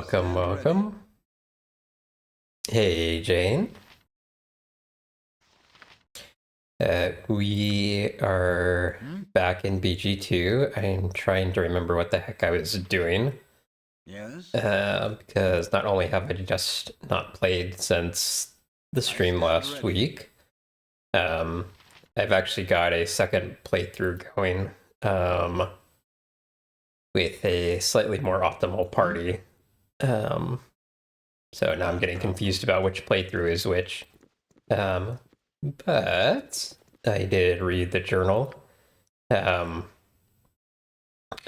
Welcome, welcome. Hey, Jane. We are back in BG2. I'm trying to remember what the heck I was doing. Yes? Because not only have I just not played since the stream last week, I've actually got a second playthrough going with a slightly more optimal party. So now I'm getting confused about which playthrough is which. But I did read the journal a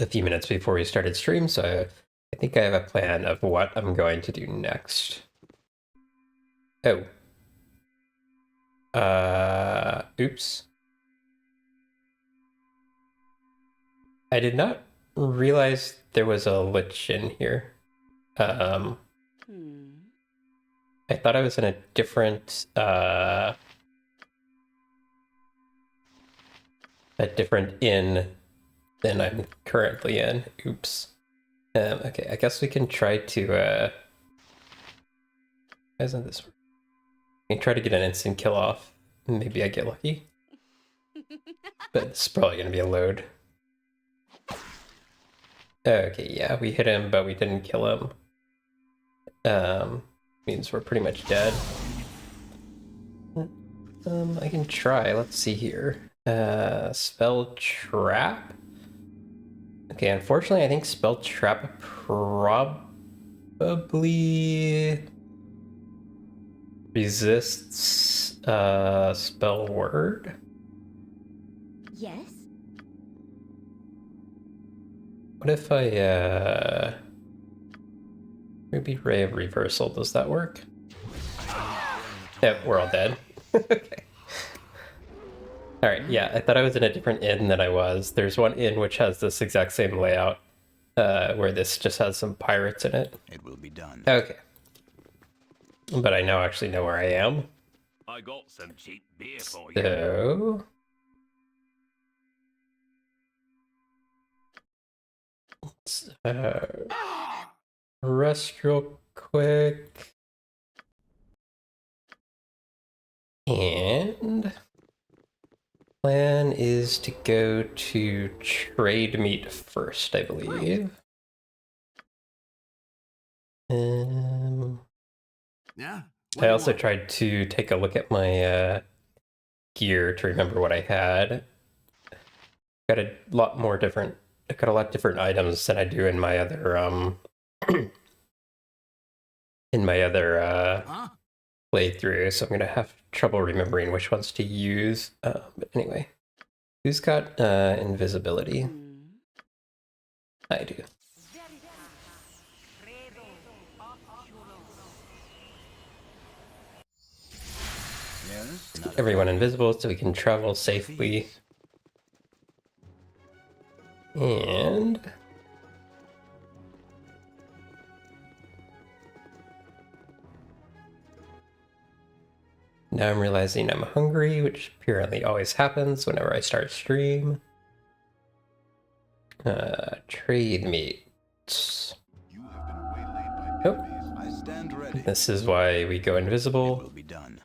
few minutes before we started stream, so I think I have a plan of what I'm going to do next. Oh. Oops. I did not realize there was a lich in here. I thought I was in a different inn than I'm currently in. Oops. Okay, I guess we can try to why isn't this work? I can try to get an instant kill off. Maybe I get lucky. But it's probably gonna be a load. Okay, yeah, we hit him, but we didn't kill him. Means we're pretty much dead. I can try. Let's see here. Spell trap. Okay, unfortunately, I think spell trap probably resists spell word. Yes. What if I maybe Ray of Reversal, does that work? Yep, we're all dead. Okay. Alright, yeah, I thought I was in a different inn than I was. There's one inn which has this exact same layout, where this just has some pirates in it. It will be done. Okay. But I now actually know where I am. I got some cheap beer for you. So... let's rest real quick. And plan is to go to Trademeet first, I believe. Yeah. I also tried to take a look at my gear to remember what I had. Got a lot more different. I got a lot different items than I do in my other playthrough, so I'm gonna have trouble remembering which ones to use. But anyway, who's got invisibility? I do. Yes. Everyone invisible so we can travel safely. And now I'm realizing I'm hungry, which apparently always happens whenever I start stream. Trademeet. You have been waylaid by Nope. enemies. I stand ready. This is why we go It will invisible. be done.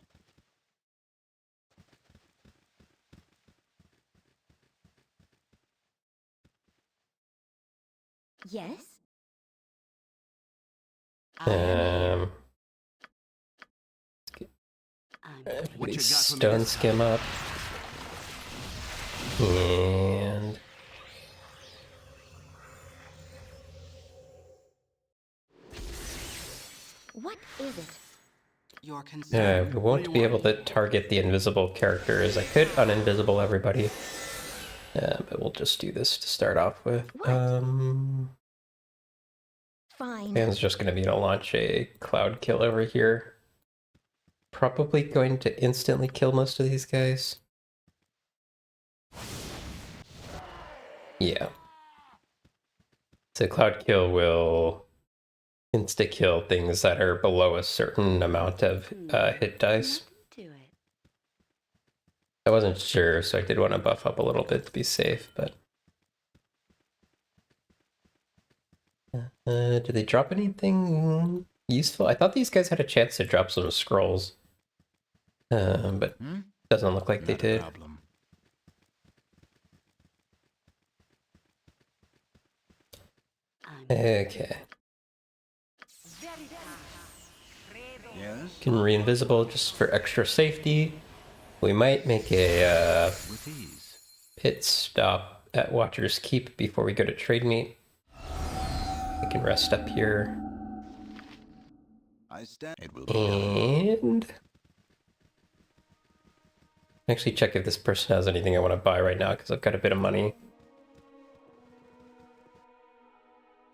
Yes. What you got for me Stone this skim up. And What is it? Your concern. we won't be able to target the invisible characters. I could uninvisible everybody. But we'll just do this to start off with. What? Fine. Plan's just going to be to launch a cloud kill over here. Probably going to instantly kill most of these guys. Yeah. So cloud kill will insta-kill things that are below a certain amount of hit dice. Do it. I wasn't sure, so I did want to buff up a little bit to be safe, but... Did they drop anything useful? I thought these guys had a chance to drop some scrolls. But doesn't look like they Not a did. problem. Okay. Yes? Can re-invisible just for extra safety. We might make a With ease. pit stop at Watcher's Keep before we go to Trademeet. We can rest up here. I stand. It will be done. And actually check if this person has anything I want to buy right now because I've got a bit of money.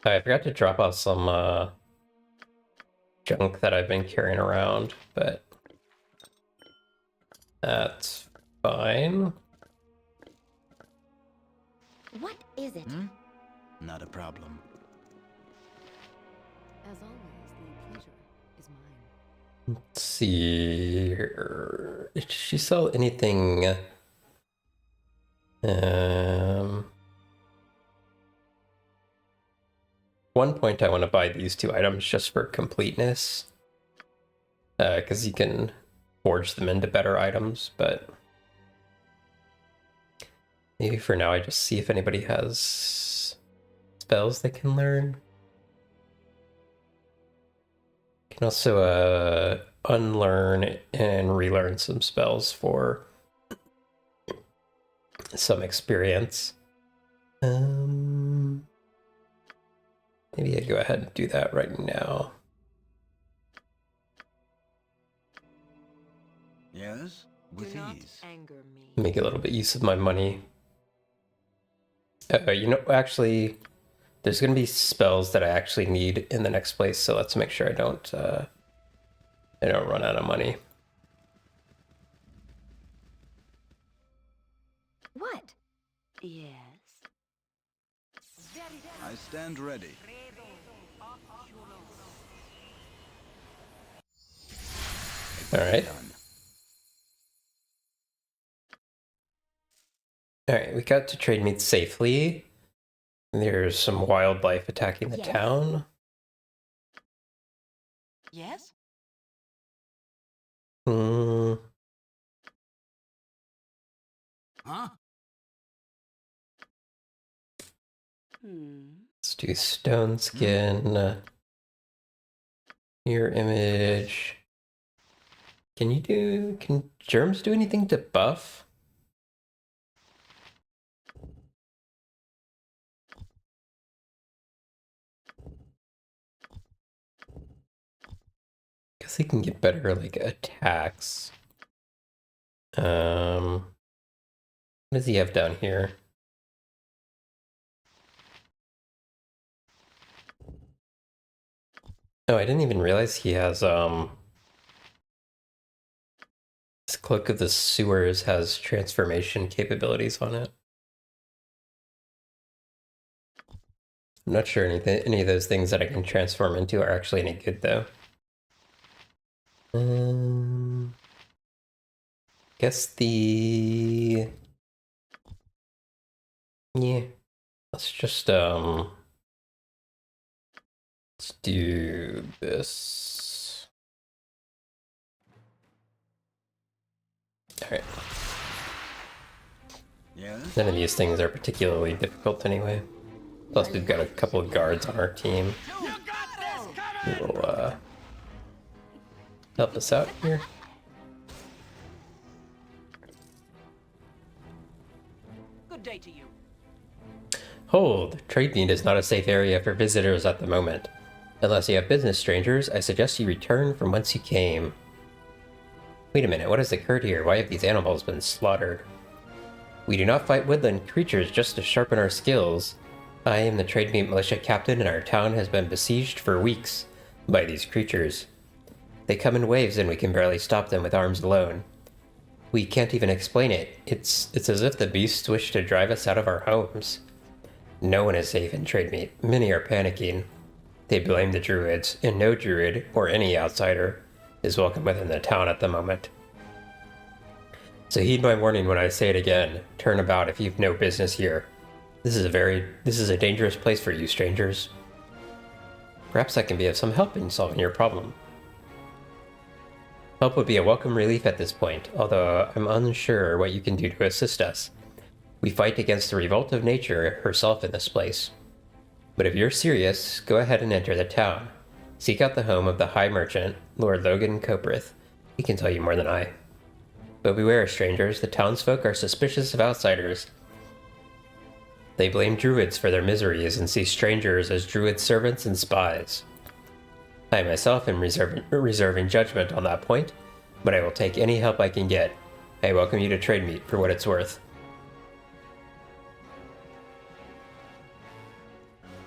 Oh, I forgot to drop off some junk that I've been carrying around, but that's fine. What is it? Not a problem. As always, the pleasure is mine. Let's see here. Did she sell anything? One point I want to buy these two items just for completeness. Because you can forge them into better items, but maybe for now I just see if anybody has spells they can learn. Can also unlearn and relearn some spells for some experience. Maybe I go ahead and do that right now. Yes? With Do not ease. anger me. Make a little bit use of my money. You know, actually, there's going to be spells that I actually need in the next place, so let's make sure I don't run out of money. What? Yes. I stand ready. All right. Done. All right, we got to Trademeet safely. There's some wildlife attacking the Yes. town. Yes? Hmm. Huh? Let's do stone skin. Mirror image. Can germs do anything to buff? Because they can get better like attacks. What does he have down here? Oh, I didn't even realize he has this Cloak of the Sewers has transformation capabilities on it. I'm not sure any of those things that I can transform into are actually any good though. Guess the yeah. Let's just let's do this. All right. Yes? None of these things are particularly difficult anyway. Plus, we've got a couple of guards on our team who will help us out here. Good day to you. Hold! Trademeet is not a safe area for visitors at the moment. Unless you have business, strangers, I suggest you return from whence you came. Wait a minute, what has occurred here? Why have these animals been slaughtered? We do not fight woodland creatures just to sharpen our skills. I am the Trademeet militia captain, and our town has been besieged for weeks by these creatures. They come in waves, and we can barely stop them with arms alone. We can't even explain it. It's as if the beasts wish to drive us out of our homes. No one is safe in Trademeet. Many are panicking. They blame the druids, and no druid, or any outsider, is welcome within the town at the moment. So heed my warning when I say it again. Turn about if you've no business here. This is a dangerous place for you, strangers. Perhaps I can be of some help in solving your problem. Help would be a welcome relief at this point, although I'm unsure what you can do to assist us. We fight against the revolt of nature herself in this place. But if you're serious, go ahead and enter the town. Seek out the home of the High Merchant, Lord Logan Coprith. He can tell you more than I. But beware, strangers, the townsfolk are suspicious of outsiders. They blame druids for their miseries and see strangers as druid servants and spies. I myself am reserving judgment on that point, but I will take any help I can get. I welcome you to Trademeet for what it's worth.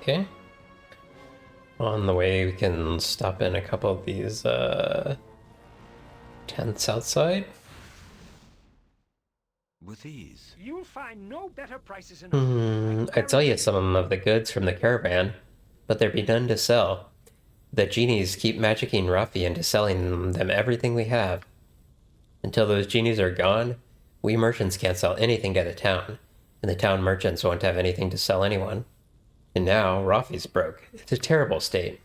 Okay. On the way, we can stop in a couple of these tents outside. With ease. You'll find no better prices in I'd sell you some of the goods from the caravan, but there'd be none to sell. The genies keep magicking Rafi into selling them everything we have. Until those genies are gone, we merchants can't sell anything to the town, and the town merchants won't have anything to sell anyone. And now, Rafi's broke. It's a terrible state.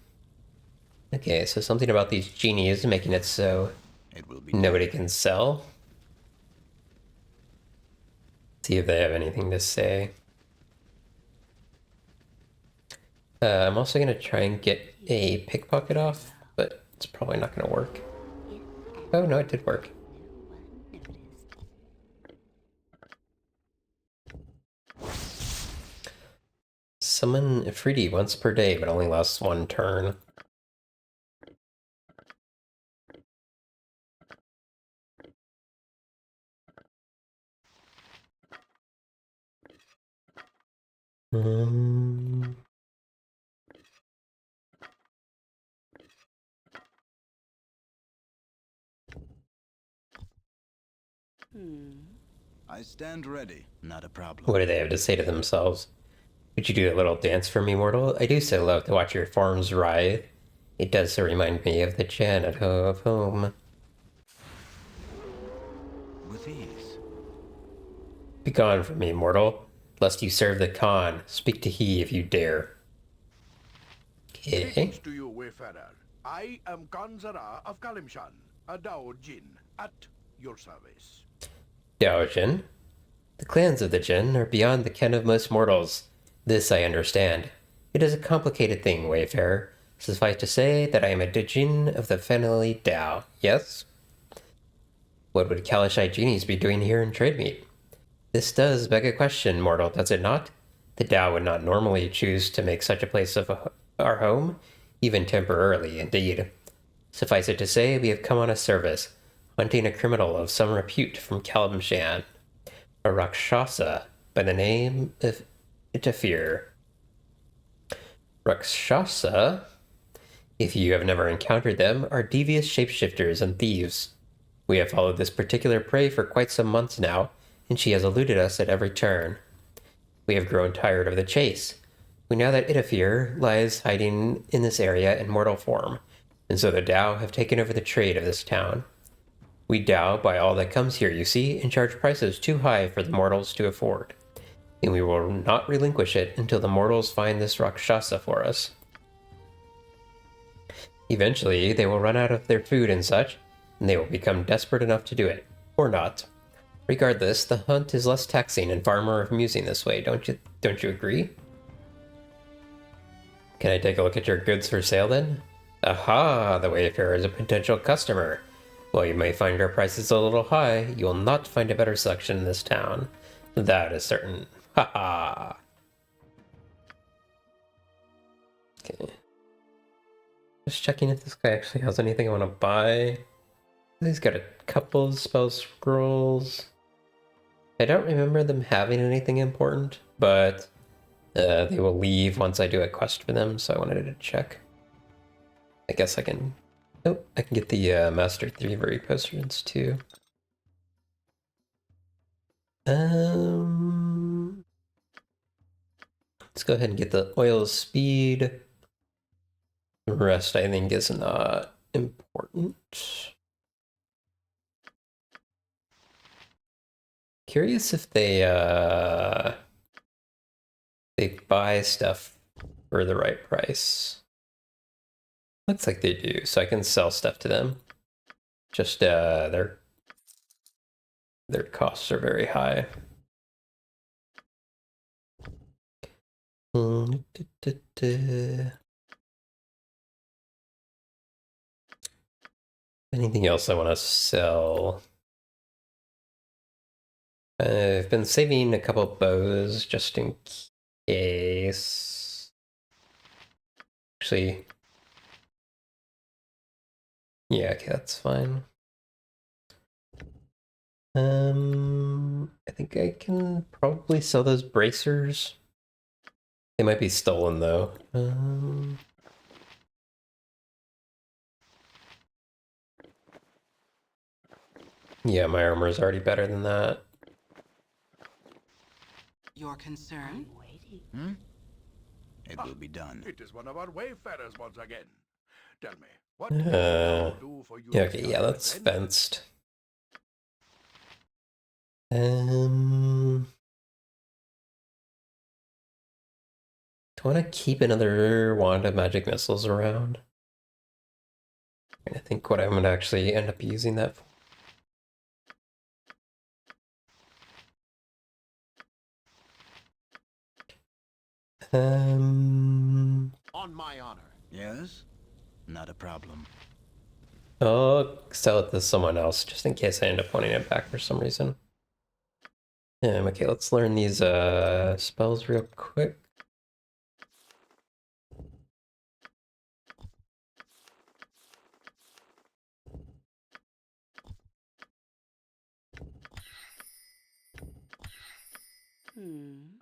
Okay, so something about these genies making it so It will be nobody can sell. See if they have anything to say. I'm also going to try and get a pickpocket off, but it's probably not going to work. Oh, no, it did work. Summon Ifriti once per day, but only lasts one turn. I stand ready. Not a problem. What do they have to say to themselves? Would you do a little dance for me, mortal? I do so love to watch your forms writhe. It does so remind me of the Jan at home. With ease. Begone from me, mortal, lest you serve the Khan. Speak to he if you dare. Okay. Greetings to you, wayfarer. I am Kanzara of Kalimshan, a Dao Jin, at your service. Daojin. The clans of the Jin are beyond the ken of most mortals. This I understand. It is a complicated thing, wayfarer. Suffice to say that I am a Jin of the family Dao. Yes? What would Kalashite genies be doing here in Trademeet? This does beg a question, mortal, does it not? The Dao would not normally choose to make such a place of our home, even temporarily, indeed. Suffice it to say, we have come on a service, hunting a criminal of some repute from Kalimshan, a Rakshasa by the name of Itafir. Rakshasa, if you have never encountered them, are devious shapeshifters and thieves. We have followed this particular prey for quite some months now, and she has eluded us at every turn. We have grown tired of the chase. We know that Itafir lies hiding in this area in mortal form, and so the Dao have taken over the trade of this town. We Dao buy all that comes here, you see, and charge prices too high for the mortals to afford. And we will not relinquish it until the mortals find this Rakshasa for us. Eventually, they will run out of their food and such, and they will become desperate enough to do it. Or not. Regardless, the hunt is less taxing and far more amusing this way, don't you agree? Can I take a look at your goods for sale then? Aha, the wayfarer is a potential customer. While you may find our prices a little high, you will not find a better selection in this town. That is certain. Ha ha. Okay. Just checking if this guy actually has anything I want to buy. He's got a couple of spell scrolls. I don't remember them having anything important, but they will leave once I do a quest for them, so I wanted to check. I guess I can... Oh, I can get the Master Thievery potions too. Let's go ahead and get the oil of speed. The rest I think is not important. Curious if they buy stuff for the right price. Looks like they do, so I can sell stuff to them. Just their costs are very high. Anything else I want to sell? I've been saving a couple bows just in case. Actually, yeah, okay, that's fine. I think I can probably sell those bracers. They might be stolen though. Yeah, my armor is already better than that. Your concern? It will be done. It is one of our wayfarers once again. Tell me, what can I do for you? Yeah, okay, yeah, that's fenced. Do I want to keep another wand of magic missiles around? I think what I'm going to actually end up using that for. On my honor. Yes? Not a problem. I'll sell it to someone else, just in case I end up wanting it back for some reason. Okay, let's learn these spells real quick.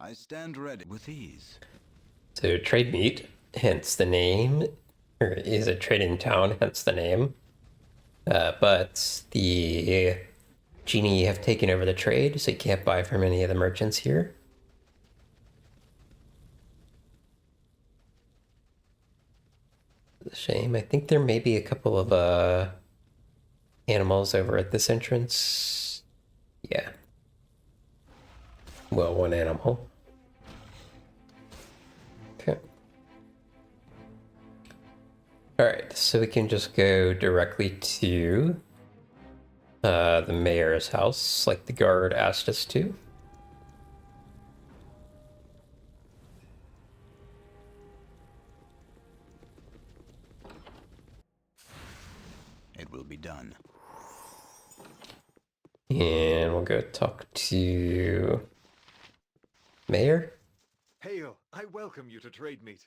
I stand ready with ease. So Trademeet, hence the name, or is a trade in town, hence the name. But the genie have taken over the trade, so you can't buy from any of the merchants here. It's a shame. I think there may be a couple of animals over at this entrance. Yeah. Well, one animal. Okay. Alright, so we can just go directly to the mayor's house, like the guard asked us to. It will be done. And we'll go talk to Mayor. Hail, I welcome you to Trademeet.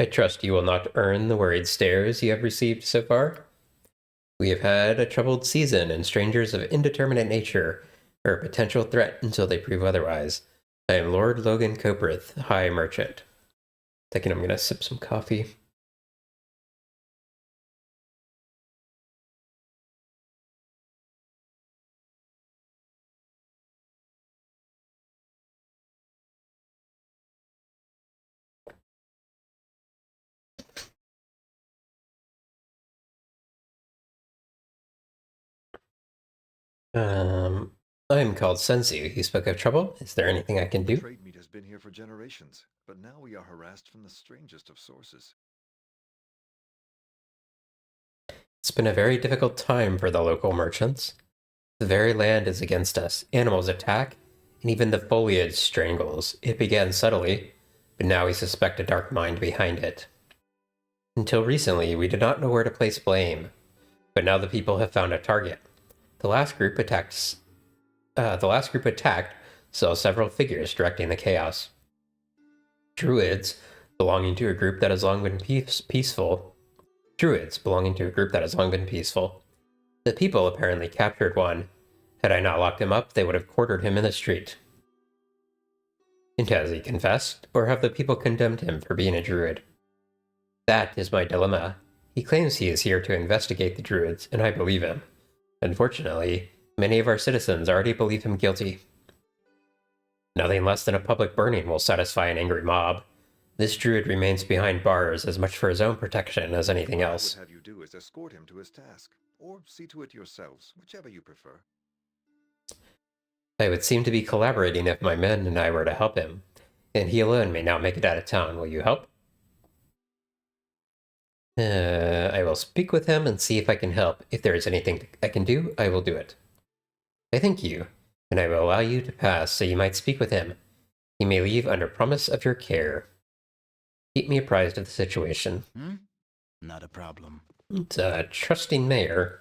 I trust you will not earn the worried stares you have received so far. We have had a troubled season, and strangers of indeterminate nature are a potential threat until they prove otherwise. I am Lord Logan Coprith, High Merchant. Thinking I'm gonna sip some coffee. I am called Sensu. You spoke of trouble. Is there anything I can do? Trademeet has been here for generations, but now we are harassed from the strangest of sources. It's been a very difficult time for the local merchants. The very land is against us. Animals attack, and even the foliage strangles. It began subtly, but now we suspect a dark mind behind it. Until recently, we did not know where to place blame, but now the people have found a target. The last group attacked saw several figures directing the chaos. Druids, belonging to a group that has long been peaceful. Druids, belonging to a group that has long been peaceful. The people apparently captured one. Had I not locked him up, they would have quartered him in the street. And has he confessed, or have the people condemned him for being a druid? That is my dilemma. He claims he is here to investigate the druids, and I believe him. Unfortunately, many of our citizens already believe him guilty. Nothing less than a public burning will satisfy an angry mob. This druid remains behind bars as much for his own protection as anything else. What I would have you do is escort him to his task, or see to it yourselves, whichever you prefer. I would seem to be collaborating if my men and I were to help him, and he alone may now make it out of town. Will you help? I will speak with him and see if I can help. If there is anything I can do, I will do it. I thank you, and I will allow you to pass so you might speak with him. He may leave under promise of your care. Keep me apprised of the situation. Not a problem. It's a trusting mayor.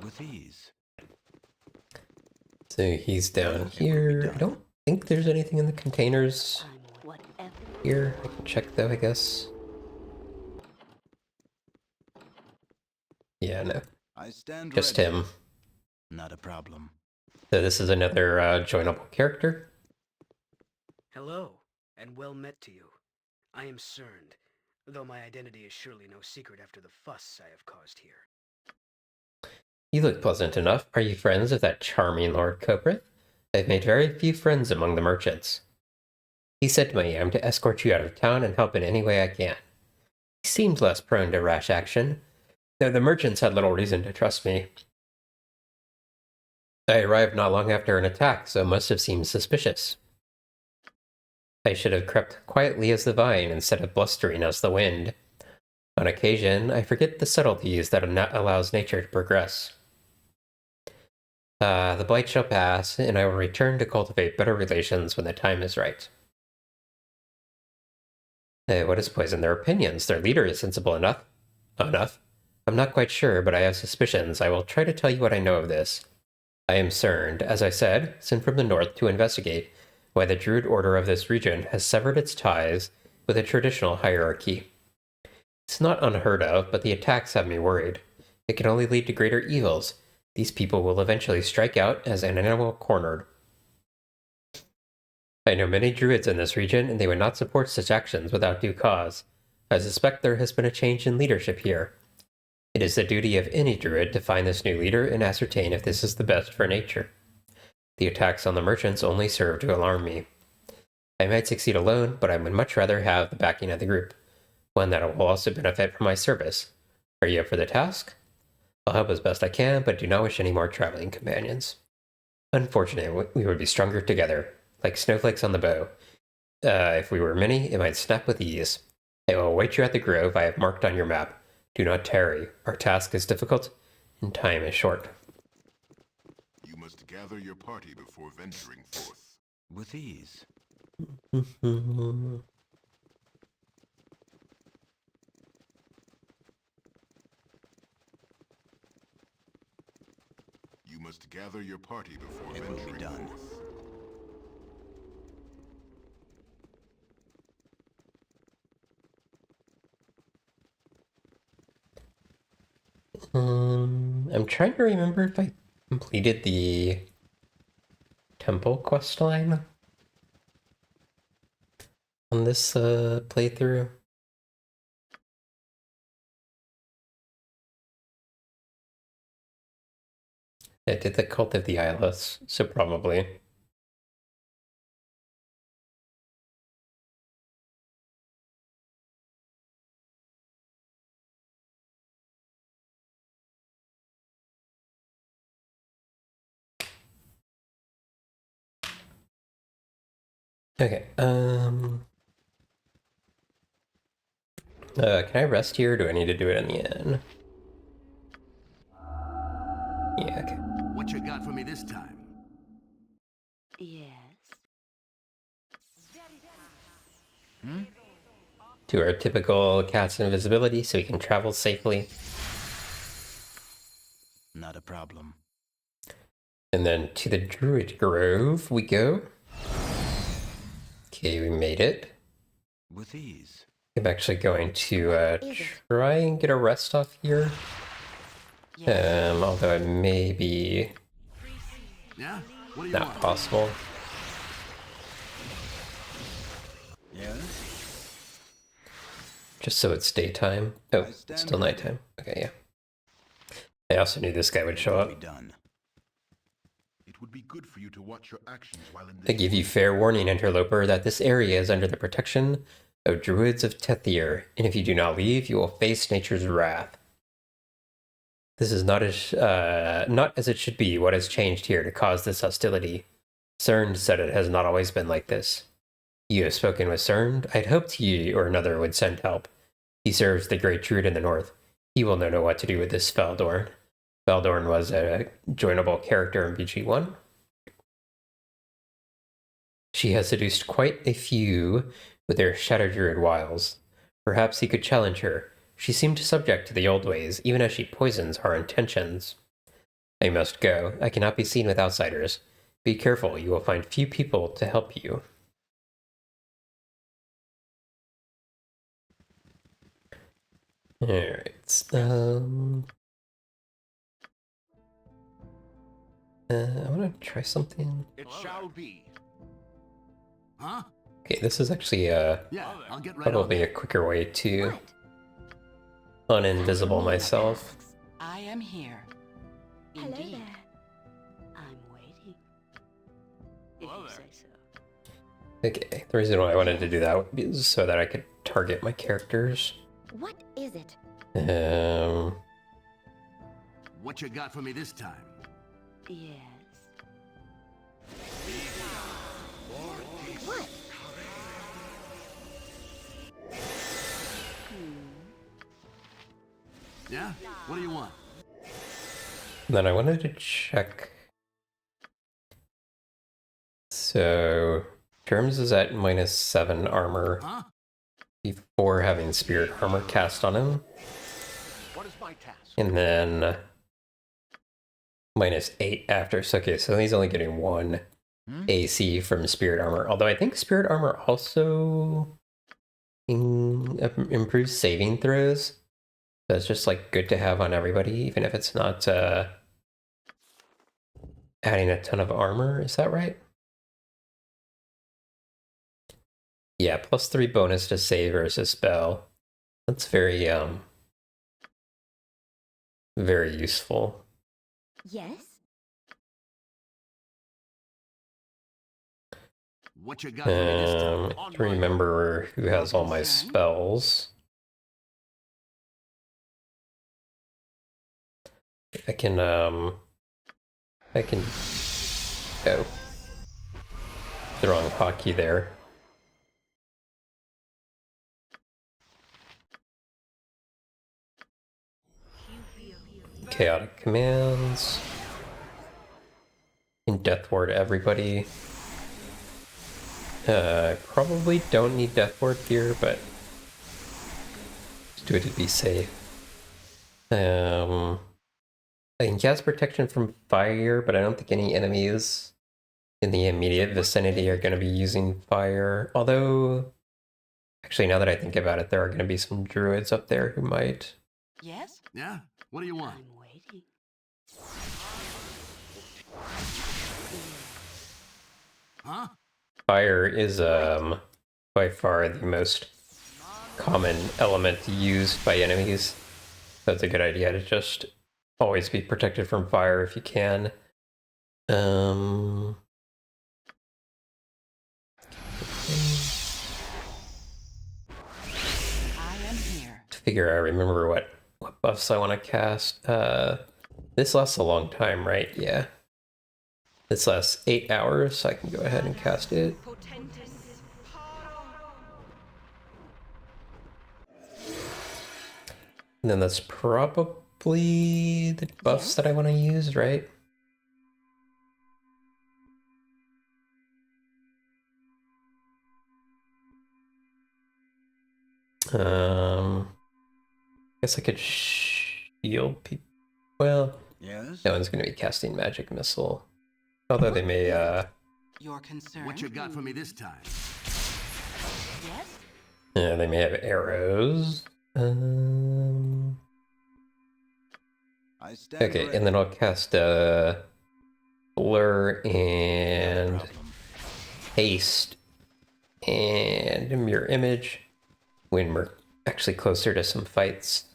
With ease. So he's down here. I don't think there's anything in the containers Whatever. here. I can check though, I guess. Yeah, no. I stand Just ready. him. Not a problem. So this is another joinable character. Hello, and well met to you. I am Cerned, though my identity is surely no secret after the fuss I have caused here. You look pleasant enough. Are you friends of that charming Lord Cobrith? I've made very few friends among the merchants. He said to me I am to escort you out of town and help in any way I can. He seemed less prone to rash action, though the merchants had little reason to trust me. I arrived not long after an attack, so it must have seemed suspicious. I should have crept quietly as the vine instead of blustering as the wind. On occasion, I forget the subtleties that allows nature to progress. The blight shall pass, and I will return to cultivate better relations when the time is right. What has poisoned their opinions? Their leader is sensible enough. Enough. I'm not quite sure, but I have suspicions. I will try to tell you what I know of this. I am Cerned, as I said, sent from the north to investigate why the Druid order of this region has severed its ties with a traditional hierarchy. It's not unheard of, but the attacks have me worried. It can only lead to greater evils. These people will eventually strike out as an animal cornered. I know many druids in this region, and they would not support such actions without due cause. I suspect there has been a change in leadership here. It is the duty of any druid to find this new leader and ascertain if this is the best for nature. The attacks on the merchants only serve to alarm me. I might succeed alone, but I would much rather have the backing of the group, one that will also benefit from my service. Are you up for the task? I'll help as best I can, but do not wish any more traveling companions. Unfortunately, we would be stronger together, like snowflakes on the bow. If we were many, it might snap with ease. I will await you at the grove I have marked on your map. Do not tarry. Our task is difficult, and time is short. You must gather your party before venturing forth. With ease. You must gather your party before It will be venturing done. forth. I'm trying to remember if I completed the temple quest line on this playthrough. I did the Cult of the Eyeless, so probably. Okay, can I rest here, or do I need to do it in the end? Yeah, okay. What you got for me this time? Yes. To our typical cast invisibility so we can travel safely. Not a problem. And then to the Druid Grove we go. Okay, we made it. With ease. I'm actually going to try and get a rest off here. Although it may be Yeah? What do you not want? possible. Yes? Just so it's daytime. Oh, I stand it's still ready. nighttime. Okay, yeah. I also knew this guy would show Will be up. done. It would be good for you to watch your actions while in I this. give you fair warning, interloper, that this area is under the protection of Druids of Tethir, and if you do not leave, you will face nature's wrath. This is not as it should be what has changed here to cause this hostility. Cern said it has not always been like this. You have spoken with Cern? I'd hoped he or another would send help. He serves the Great Druid in the north. He will know what to do with this Feldorn. Feldorn was a joinable character in BG1. She has seduced quite a few with their Shadow Druid wiles. Perhaps he could challenge her. She seemed subject to the old ways, even as she poisons our intentions. I must go. I cannot be seen with outsiders. Be careful, you will find few people to help you. Alright, I want to try something. It shall be. Huh? Okay, this is actually Yeah, I'll get right on probably a that. quicker way to uninvisible myself. I am here. Hello Indeed. there. I'm waiting. If Hello you there. say so. Okay, the reason why I wanted to do that is so that I could target my characters. What is it? What you got for me this time? Yes. What? Yeah? What do you want? Then I wanted to check. So, Terms is at -7 armor Huh? before having spirit armor cast on him, What is my task? and then -8 after. So, okay, so he's only getting 1 AC from spirit armor. Although I think spirit armor also improves saving throws. So it's just like good to have on everybody, even if it's not adding a ton of armor. Is that right? Yeah, +3 bonus to save versus spell. That's very very useful. Yes? What you got for me this time? I have to remember who has all my spells. I can oh, the wrong hotkey there. Chaotic commands. Can death ward everybody. Probably don't need death ward here, but just do it to be safe. I can cast protection from fire, but I don't think any enemies in the immediate vicinity are going to be using fire. Although, actually, now that I think about it, there are going to be some druids up there who might. Yes? Yeah? What do you want? I'm waiting. Huh? Fire is by far the most common element used by enemies. So it's a good idea to just always be protected from fire if you can. I am here. To figure out, remember what buffs I want to cast. This lasts a long time, right? Yeah. This lasts 8 hours, so I can go ahead and cast it. And then that's probably the buffs that I want to use, right? Guess I could shield people. Well, Yes? no one's going to be casting magic missile. Although they may, Your concern? What you got for me this time? Yes? yeah, they may have arrows. I stand Okay, ready. and then I'll cast blur and haste and mirror image when we're actually closer to some fights.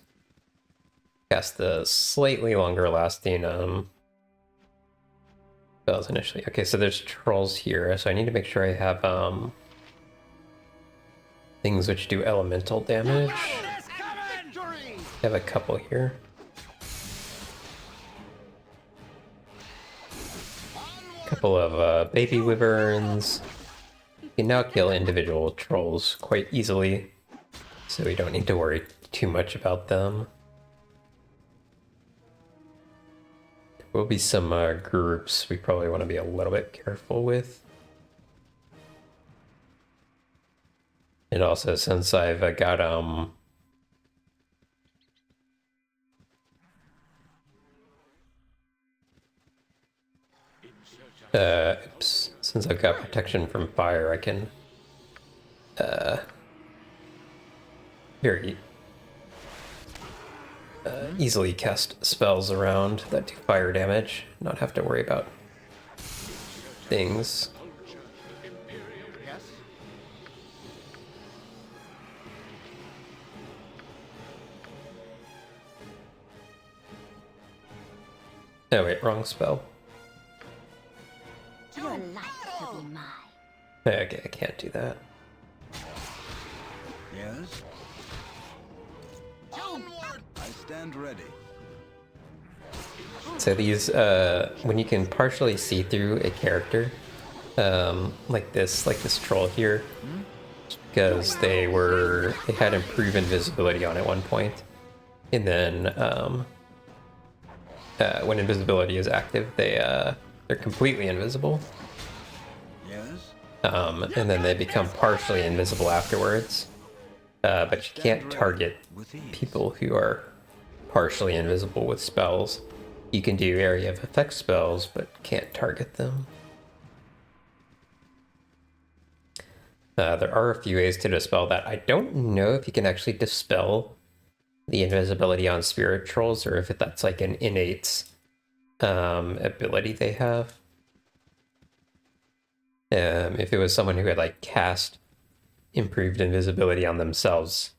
Cast the slightly longer lasting spells initially. Okay, so there's trolls here, so I need to make sure I have things which do elemental damage. I have a couple here. couple of baby wyverns. You can now kill individual trolls quite easily, so we don't need to worry too much about them. There will be some groups we probably want to be a little bit careful with. And also, since I've got since I've got protection from fire, I can very easily cast spells around that do fire damage, not have to worry about things. Yes? Oh wait, wrong spell. Your life will be mine. Okay, I can't do that. Yes? Onward! I stand ready. So these, when you can partially see through a character, like this troll here, because they had improved invisibility on at one point, and then when invisibility is active, they're completely invisible. Yes? And then they become partially invisible afterwards. But you can't target people who are partially invisible with spells. You can do area of effect spells, but can't target them. There are a few ways to dispel that. I don't know if you can actually dispel the invisibility on spirit trolls, or if that's like an innate ability they have. If it was someone who had like cast improved invisibility on themselves,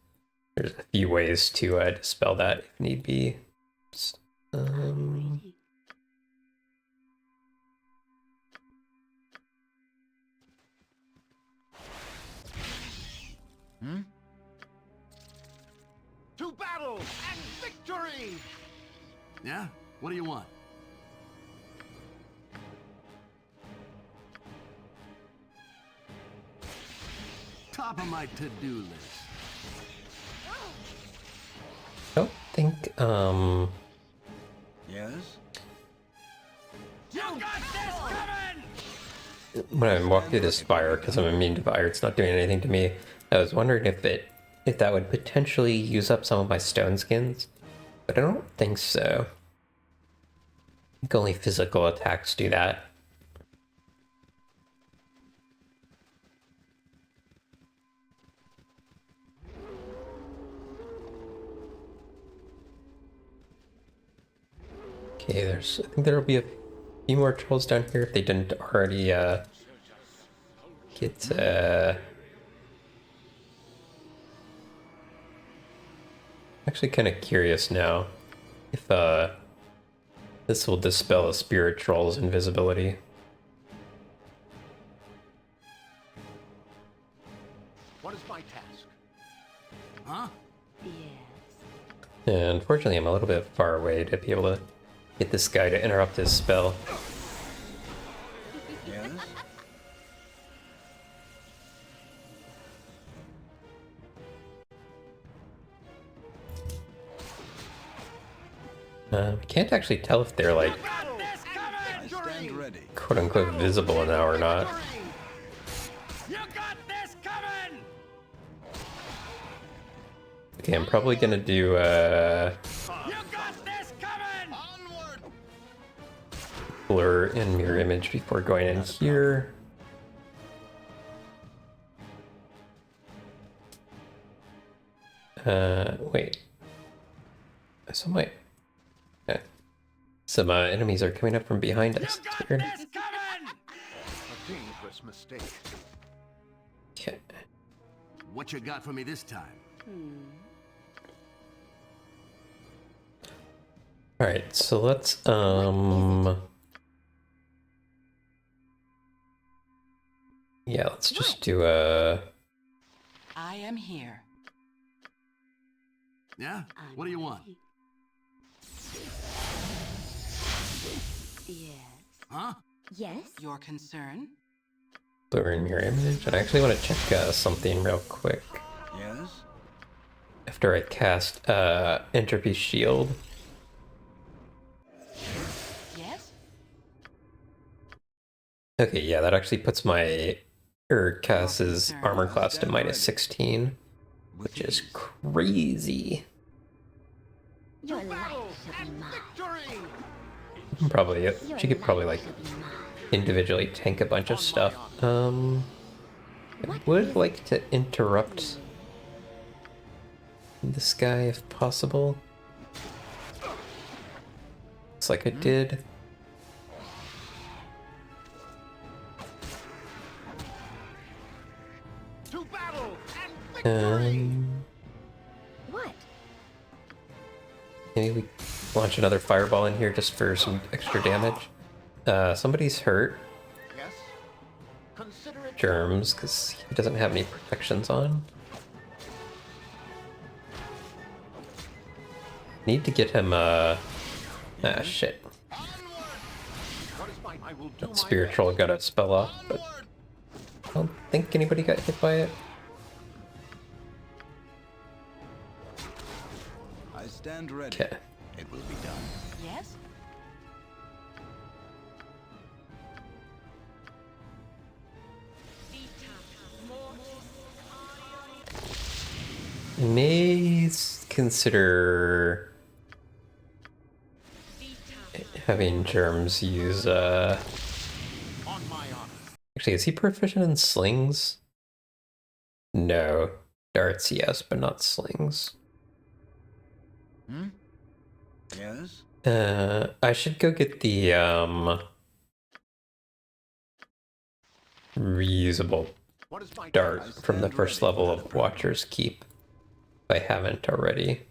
there's a few ways to dispel that if need be. Waiting. To battle and victory! Yeah? What do you want? Top of my to-do list. I don't think Yes? You got this coming! when I walk through this fire, because I'm immune to fire, it's not doing anything to me. I was wondering if that would potentially use up some of my stone skins, but I don't think so. I think only physical attacks do that. Okay, I think there will be a few more trolls down here if they didn't already get actually kind of curious now if this will dispel a spirit troll's invisibility. What is my task? Huh? Yes. And unfortunately, I'm a little bit far away to be able to get this guy to interrupt his spell. Yes? Can't actually tell if they're like I stand ready. quote unquote visible now or not. You got this coming! Okay, I'm probably gonna do You got this coming! Onward! blur and mirror image before going in here. Wait. Some enemies are coming up from behind us. It's weird. This coming! A dangerous mistake. Okay. What you got for me this time? All right, so let's yeah, let's just do I am here. Yeah? I'm What do you want? waiting. Yes. Huh? Yes? Your concern? Blurring mirror image. And I actually want to check something real quick. Yes? After I cast Entropy Shield. Yes? Okay, yeah, that actually puts my Cass's armor class to -16, which is crazy. Your life shall be mine. Probably, she could probably like individually tank a bunch of stuff. I would like to interrupt this guy if possible. Looks like I did. What? Maybe we launch another fireball in here just for some extra damage. Somebody's hurt. Yes? Consider it Germs, because he doesn't have any protections on. Need to get him, shit. what is mine. I will do That spiritual got a spell off, but I don't think anybody got hit by it. I stand ready. Okay. It will be done. Yes? May consider having Germs use, on my honor. actually, is he proficient in slings? No. Darts, yes, but not slings. Yes? I should go get the, reusable What is my dart task? from the first level of Watcher's Keep. If I haven't already.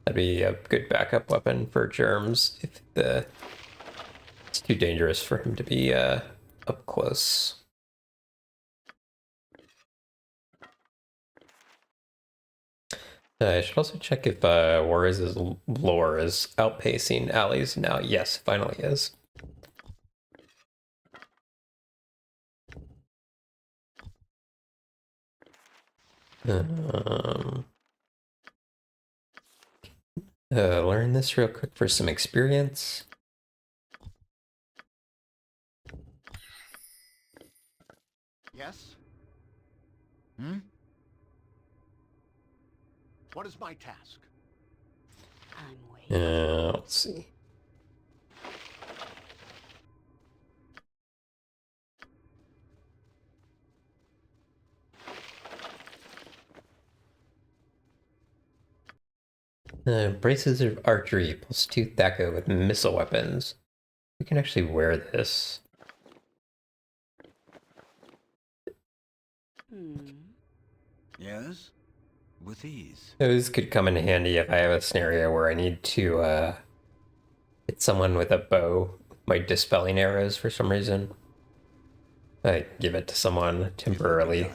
That'd be a good backup weapon for Germs if it's too dangerous for him to be up close. I should also check if Warriors' lore is outpacing Allie's now. Yes, finally is. Learn this real quick for some experience. Yes? What is my task? I'm waiting. Let's see. Braces of archery +2 Thaco with missile weapons. We can actually wear this. Yes? With ease. Those could come in handy if I have a scenario where I need to hit someone with a bow, my dispelling arrows for some reason. I give it to someone temporarily.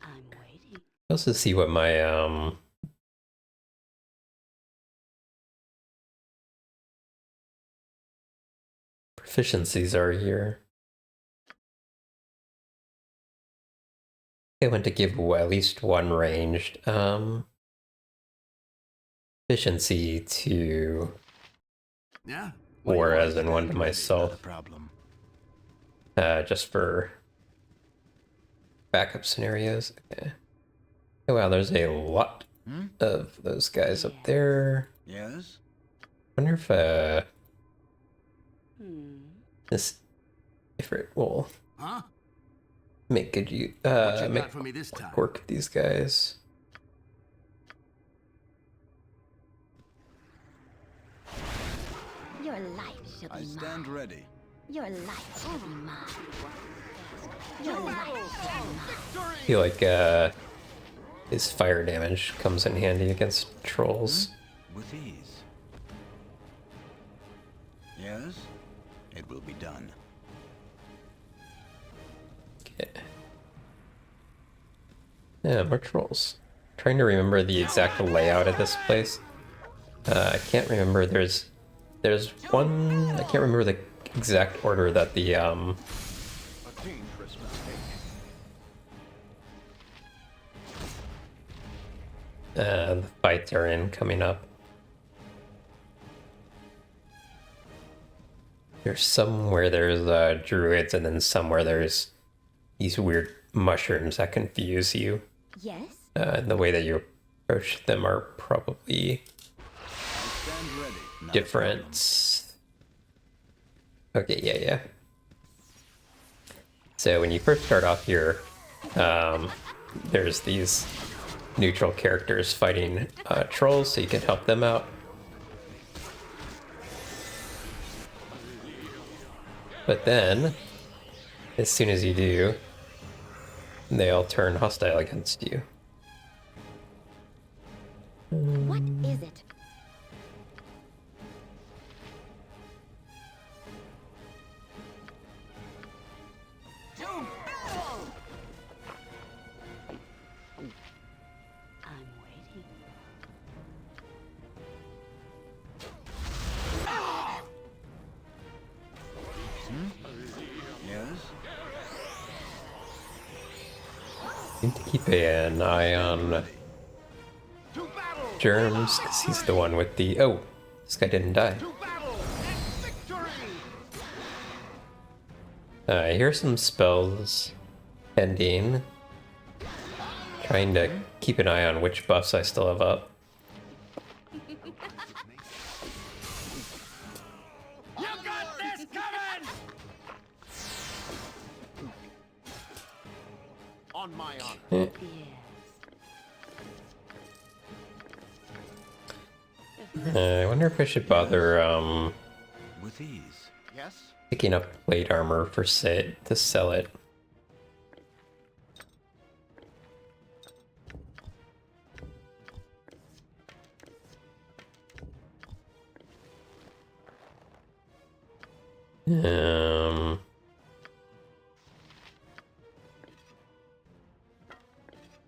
I'm waiting. Also see what my proficiencies are here. I want to give at least one ranged efficiency to Yeah? Juarez and one to myself. Not a problem. Just for backup scenarios. Okay. Oh wow, there's a lot of those guys up there. Yes? Wonder if this it will Huh? make good use What you make got for me this time? work with these guys. Your life shall be I mine. stand ready. Your life shall be mine. Your life shall be mine. I feel like his fire damage comes in handy against trolls. With ease. Yes? It will be done. Okay. Yeah, more trolls. Trying to remember the exact layout of this place. I can't remember. There's There's one, I can't remember the exact order that the A dangerous mistake. the fights are in coming up. There's some where there's druids, and then some where there's these weird mushrooms that confuse you. Yes? And the way that you approach them are probably Stand ready. Not a different. Okay, yeah. So when you first start off here, there's these neutral characters fighting trolls, so you can help them out. But then, as soon as you do, they all turn hostile against you. What is it? I'm waiting. Yes? Need to keep an eye on Germs, because he's the one with the... Oh, this guy didn't die. I hear some spells ending. Trying to keep an eye on which buffs I still have up. On my honor. I wonder if I should bother With ease. Yes? picking up plate armor for to sell it.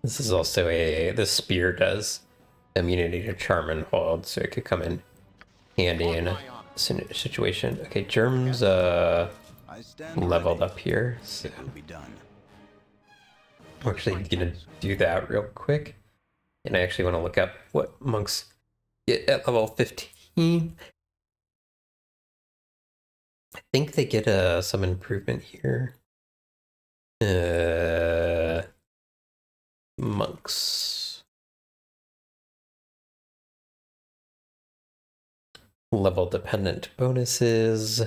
This is also the spear does immunity to charm and hold, so it could come in handy in a situation. Okay, Germ's I stand leveled ready. up here, so It will be done. I'm actually gonna do that real quick. And I actually want to look up what monks get at level 15. I think they get some improvement here. Monks. Level dependent bonuses.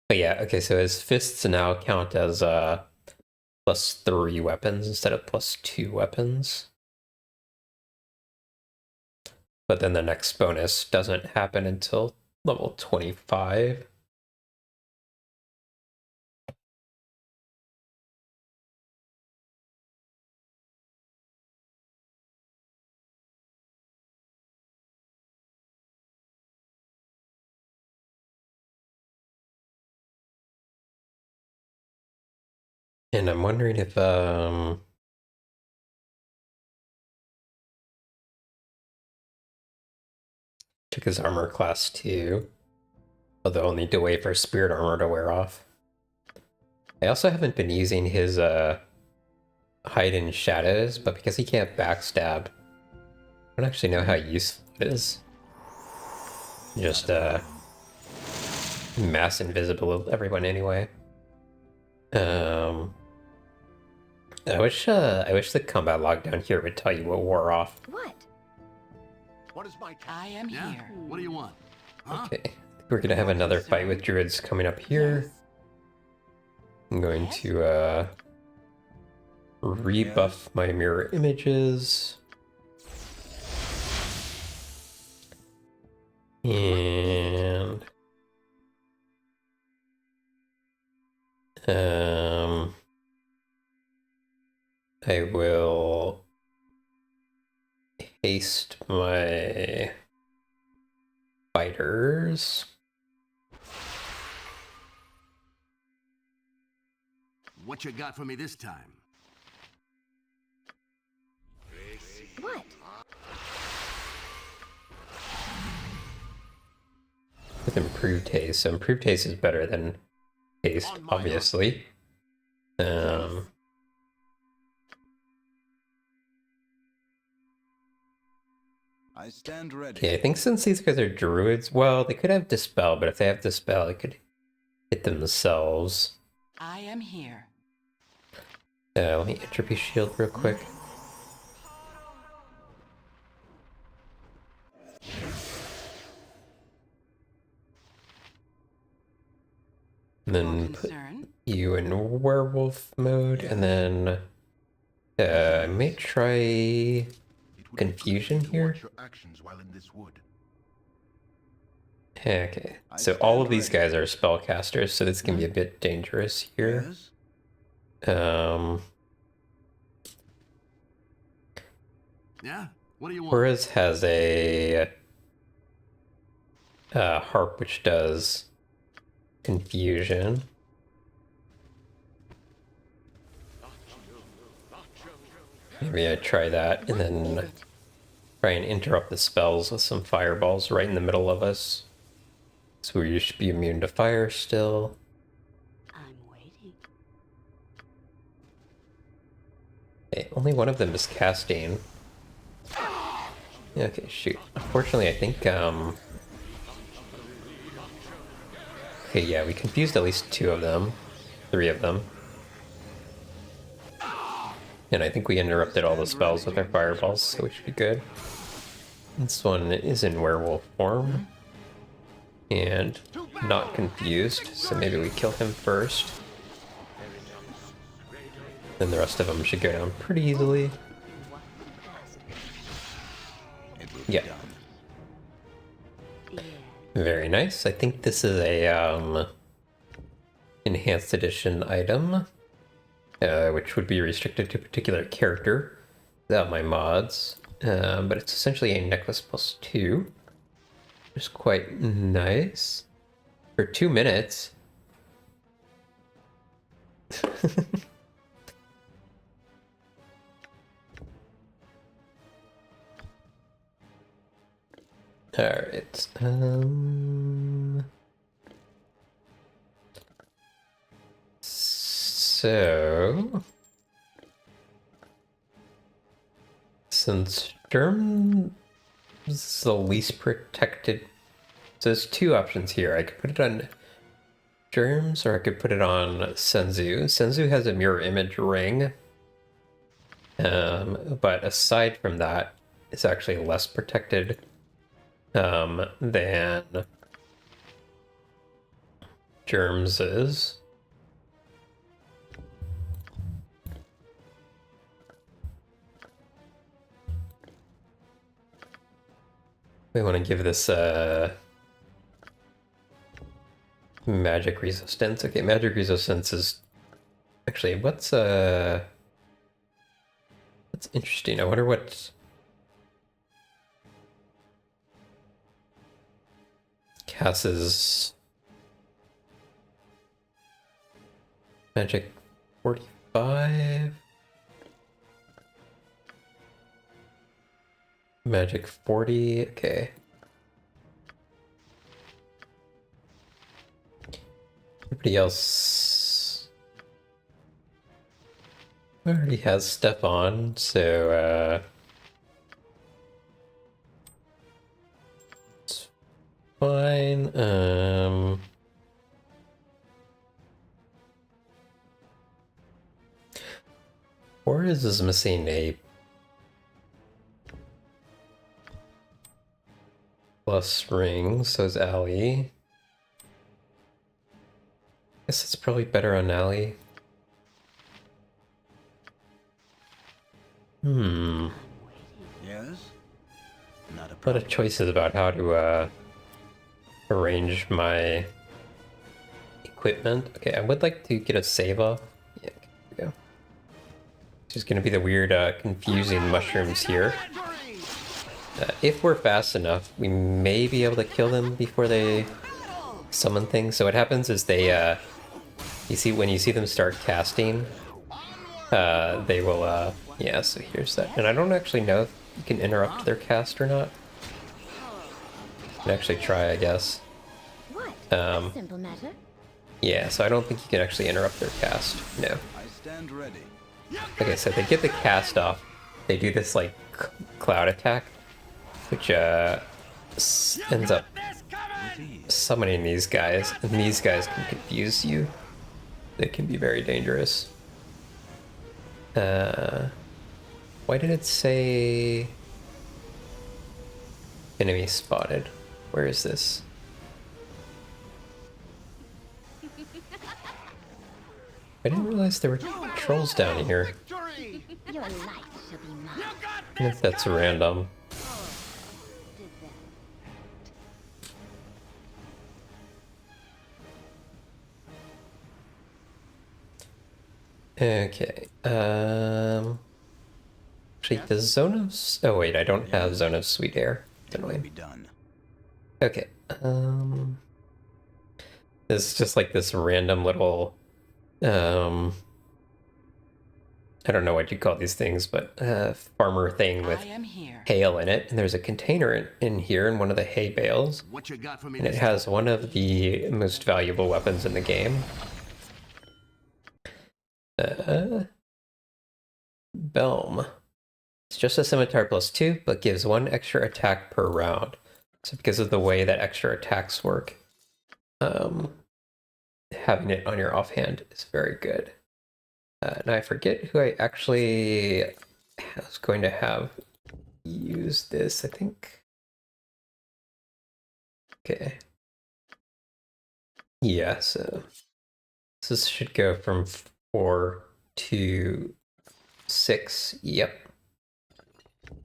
But yeah, okay, so his fists now count as +3 weapons instead of +2 weapons. But then the next bonus doesn't happen until level 25. And I'm wondering if took his armor class 2. Although I'll need to wait for spirit armor to wear off. I also haven't been using his hide in shadows, but because he can't backstab, I don't actually know how useful it is. Just mass invisible everyone anyway. I wish the combat log down here would tell you what wore off. What? What is my I am Yeah? here. What do you want? Huh? Okay, we're gonna have another fight with druids coming up here. Yes. I'm going to rebuff my mirror images. And I will haste my fighters. What you got for me this time? What? with improved haste. So improved haste is better than haste, obviously. I stand ready. Okay, I think since these guys are druids, well, they could have dispel, but if they have dispel, they could hit themselves. I am here. Let me entropy shield real quick. And then put you in werewolf mode, and then I may try confusion here. Okay, so all of these guys are spellcasters, so this can be a bit dangerous here. Yeah? What do you want? Whereas has a harp which does confusion. Maybe I try that and then try and interrupt the spells with some fireballs right in the middle of us. So we should be immune to fire still. I'm waiting. Okay, only one of them is casting. Okay, shoot. Unfortunately, I think, okay, yeah, we confused at least 2 of them. 3 of them. And I think we interrupted all the spells with our fireballs, so we should be good. This one is in werewolf form. And not confused, so maybe we kill him first. Then the rest of them should go down pretty easily. Yeah. Very nice. I think this is a enhanced edition item, which would be restricted to a particular character without my mods. But it's essentially a necklace plus 2. Which is quite nice. For 2 minutes. Alright. So since Germ is the least protected, so there's 2 options here. I could put it on Germs or I could put it on Senzu. Senzu has a mirror image ring. But aside from that, it's actually less protected than Germs is. We want to give this magic resistance. Okay, magic resistance is actually what's interesting. I wonder what Cass's magic 45. Magic 40, okay. Everybody else already has stuff on, so it's fine. Boris is missing a plus ring, so is Allie. Guess it's probably better on Allie. Yes? Not a A lot problem. of choices about how to arrange my equipment. Okay, I would like to get a save off. Yeah, here we go. Just gonna be the weird, confusing mushrooms here. If we're fast enough, we may be able to kill them before they summon things. So what happens is they, when you see them start casting, they will, yeah, so here's that. And I don't actually know if you can interrupt their cast or not. You can actually try, I guess. Simple matter. Yeah, so I don't think you can actually interrupt their cast. No. I stand ready. Okay, so they get the cast off. They do this like cloud attack, which ends up summoning these guys, and these guys can confuse you. They can be very dangerous. Why did it say enemy spotted? Where is this? I didn't realize there were trolls down here. Your life shall be mine. I if that's random. Okay. Actually, the zone of... Oh wait, I don't have zone of sweet air. It will be done. Okay. This is just like this random little... I don't know what you call these things, but farmer thing with I am here. hail in it. And there's a container in here in one of the hay bales. What you got for me? And it has one of the most valuable weapons in the game. Belm. It's just a scimitar +2, but gives 1 extra attack per round. So because of the way that extra attacks work, having it on your offhand is very good. And I forget who I actually was going to have use this, I think. Okay. Yeah, so this should go from 4 to 6. Yep.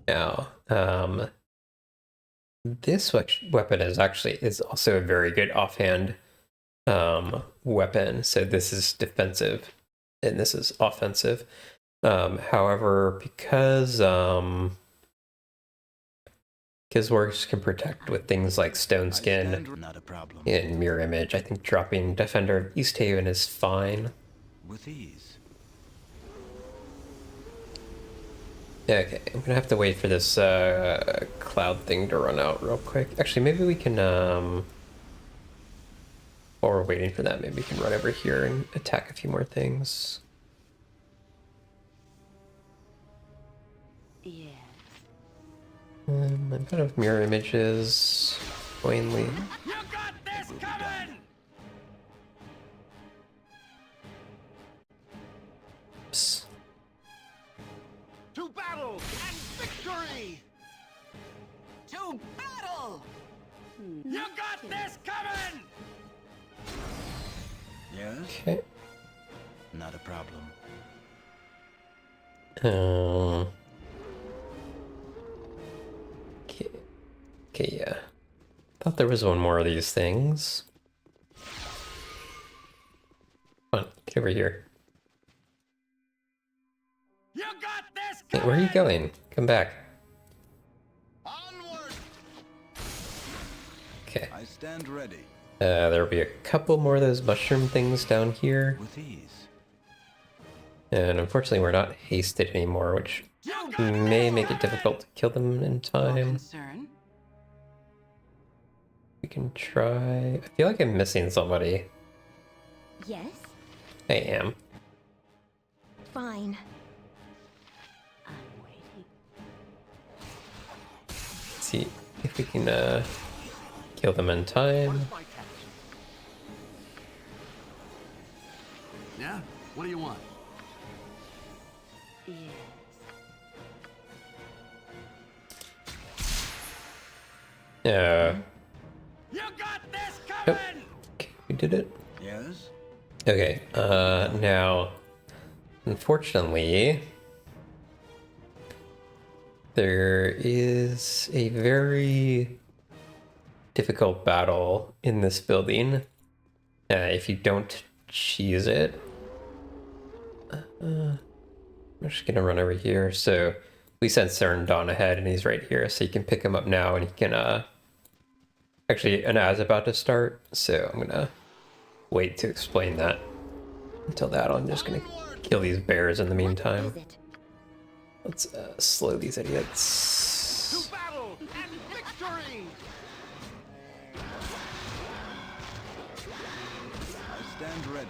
Now, this weapon is also a very good offhand weapon. So this is defensive, and this is offensive. However, because works can protect with things like stone skin Not a problem. and mirror image, I think dropping Defender of East Haven is fine. With ease. Okay, I'm gonna have to wait for this cloud thing to run out real quick. Actually, maybe we can, while we're waiting for that, maybe we can run over here and attack a few more things. Yes. I'm out of mirror images. Plainly. You got this coming! Oops. To battle and victory! To battle! You got this coming! Yes? Okay. Not a problem. Okay. Okay, yeah. Thought there was one more of these things. Come on, get over here. You got this Hey, coming! where are you going? Come back. Onward! Okay. I stand ready. There'll be a couple more of those mushroom things down here. With ease. And unfortunately, we're not hasted anymore, which may make it difficult to kill them in No time. concern. We can try... I feel like I'm missing somebody. Yes. I am. Fine. I'm waiting. Let's see if we can kill them in time. Yeah? What do you want? Yes. You got this Oh, coming! okay, we did it. Yes? Okay, now, unfortunately, there is a very difficult battle in this building. If you don't cheese it, I'm just gonna run over here. So we sent Cern Dawn ahead, and he's right here, so you can pick him up now, and he can actually, an ad's about to start, so I'm gonna wait to explain that. Until that, I'm just gonna kill these bears in the meantime. Is it? Let's slow these idiots. To battle and victory! stand ready.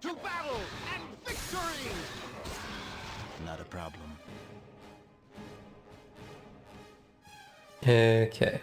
To battle and victory! Not a problem. Okay.